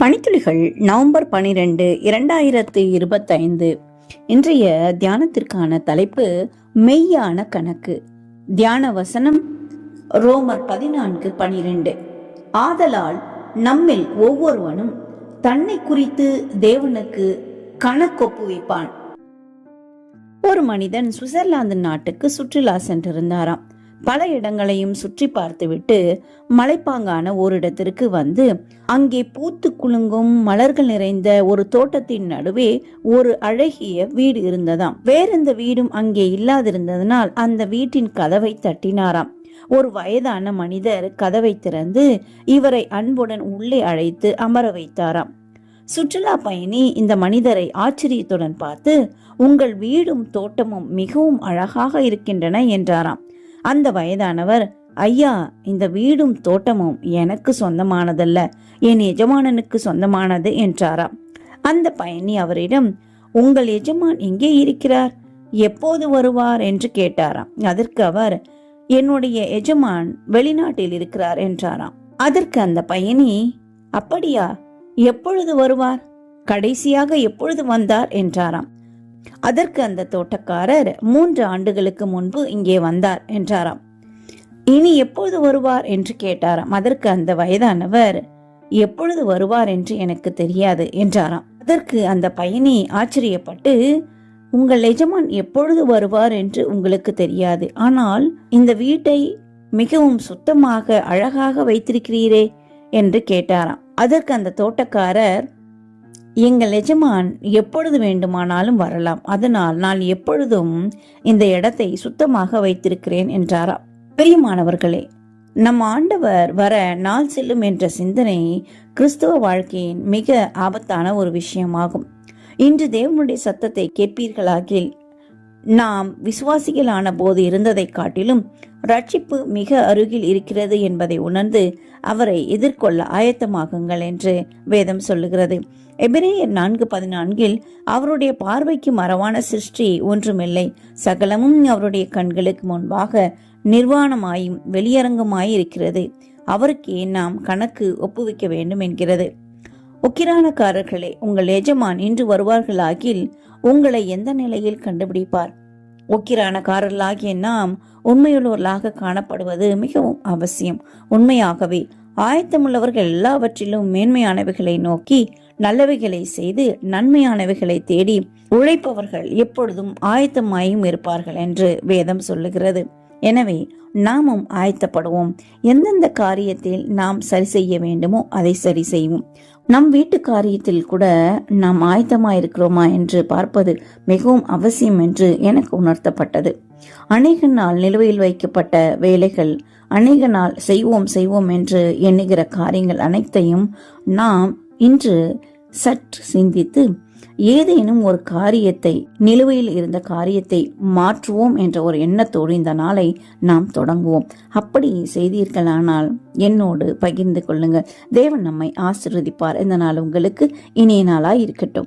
மணித்துளிகள் November 12 2025. இன்றைய தியானத்திற்கான தலைப்பு மெய்யான கணக்கு. தியான வசனம் ரோமர் 14:12. ஆதலால் நம்மில் ஒவ்வொருவனும் தன்னை குறித்து தேவனுக்கு கணக்கொப்புவிப்பான். ஒரு மனிதன் சுவிட்சர்லாந்து நாட்டுக்கு சுற்றுலா சென்றிருந்தாராம். பல இடங்களையும் சுற்றி பார்த்துவிட்டு மலைப்பாங்கான ஓரிடத்திற்கு வந்து அங்கே பூத்து குலுங்கும் மலர்கள் நிறைந்த ஒரு தோட்டத்தின் நடுவே ஒரு அழகிய வீடு இருந்ததாம். வேறெந்த வீடும் அங்கே இல்லாதிருந்ததனால் அந்த வீட்டின் கதவை தட்டினாராம். ஒரு வயதான மனிதர் கதவை திறந்து இவரை அன்புடன் உள்ளே அழைத்து அமர வைத்தாராம். சுற்றுலா பயணி இந்த மனிதரை ஆச்சரியத்துடன் பார்த்து, உங்கள் வீடும் தோட்டமும் மிகவும் அழகாக இருக்கின்றன என்றாராம். அந்த வயதானவர், ஐயா, இந்த வீடும் தோட்டமும் எனக்கு சொந்தமானதல்ல, என் எஜமானனுக்கு சொந்தமானது என்றாராம். அந்த பயணி அவரிடம், உங்கள் எஜமான் எங்கே இருக்கிறார், எப்போது வருவார் என்று கேட்டாராம். அதற்கு அவர், என்னுடைய எஜமான் வெளிநாட்டில் இருக்கிறார் என்றாராம். அதற்கு அந்த பயணி, அப்படியா, எப்பொழுது வருவார், கடைசியாக எப்பொழுது வந்தார் என்றாராம். அதற்கு அந்த தோட்டக்காரர், 3 ஆண்டுகளுக்கு முன்பு இங்கே வந்தார் என்றாராம். இனி எப்பொழுது வருவார் என்று கேட்டாராம். அதற்கு அந்த வயதானவர், எப்பொழுது வருவார் என்று எனக்கு தெரியாது என்றாராம். அதற்கு அந்த பயணி ஆச்சரியப்பட்டு, உங்கள் எஜமான் எப்பொழுது வருவார் என்று உங்களுக்கு தெரியாது, ஆனால் இந்த வீட்டை மிகவும் சுத்தமாக அழகாக வைத்திருக்கிறீரே என்று கேட்டாராம். அதற்கு அந்த தோட்டக்காரர், எங்கள் எஜமான் எப்பொழுது வேண்டுமானாலும் வரலாம், அதனால் நான் எப்பொழுதும் இந்த இடத்தை சுத்தமாக வைத்திருக்கிறேன் என்றாராம். பிரியமானவர்களே, நம் ஆண்டவர் வர நாள் செல்லும் என்ற சிந்தனை கிறிஸ்துவ வாழ்க்கையின் மிக ஆபத்தான ஒரு விஷயமாகும். இன்று தேவனுடைய சத்தத்தை கேட்பீர்களாகில் நாம் விசுவாசிகளான போது இருந்ததை காட்டிலும் ரட்சிப்பு மிக அருகில் இருக்கிறது என்பதை உணர்ந்து அவரை எதிர்கொள்ள ஆயத்தமாகுங்கள் என்று வேதம் சொல்லுகிறது. எபிரேயர் 4:14 அவருடைய பார்வைக்கு மறைவான சிருஷ்டி ஒன்றுமில்லை, சகலமும் அவருடைய கண்களுக்கு முன்பாக நிர்வாணமாயும் வெளியரங்கமாய் இருக்கிறது, அவருக்கே நாம் கணக்கு ஒப்புவிக்க வேண்டும் என்கிறது. உக்கிரானக்காரர்களே, உங்கள் எஜமான் இன்று வருவார்களாகில் உங்களை எந்த நிலையில் கண்டுபிடிப்பார்? உக்கிரானக்காரர்களாகிய நாம் உண்மையுள்ளவர்களாக காணப்படுவது மிகவும் அவசியம். உண்மையாகவே ஆயத்தமுள்ளவர்கள் எல்லாவற்றிலும் மேன்மையானவைகளை நோக்கி நல்லவைகளை செய்து நன்மையானவைகளை தேடி உழைப்பவர்கள் எப்பொழுதும் ஆயத்தமாயும் இருப்பார்கள் என்று வேதம் சொல்லுகிறது. எனவே நாமும் ஆயத்தப்படுவோம். எந்தெந்த காரியத்தில் நாம் சரி செய்ய வேண்டுமோ அதை சரி செய்வோம். நம் வீட்டு காரியத்தில் கூட நாம் ஆயத்தமாயிருக்கிறோமா என்று பார்ப்பது மிகவும் அவசியம் என்று எனக்கு உணர்த்தப்பட்டது. அநேக நாள் நிலுவையில் வைக்கப்பட்ட வேலைகள், அநேக நாள் செய்வோம் என்று எண்ணுகிற காரியங்கள் அனைத்தையும் நாம் இன்று சற்று சிந்தித்து ஏதேனும் ஒரு காரியத்தை, நிலுவையில் இருந்த காரியத்தை மாற்றுவோம் என்ற ஒரு எண்ணத்தோடு இந்த நாளை நாம் தொடங்குவோம். அப்படி செய்தீர்களானால் என்னோடு பகிர்ந்து கொள்ளுங்கள். தேவன் நம்மை ஆசீர்வதிப்பார். இந்த நாள் உங்களுக்கு இனிய நாளாய் இருக்கட்டும்.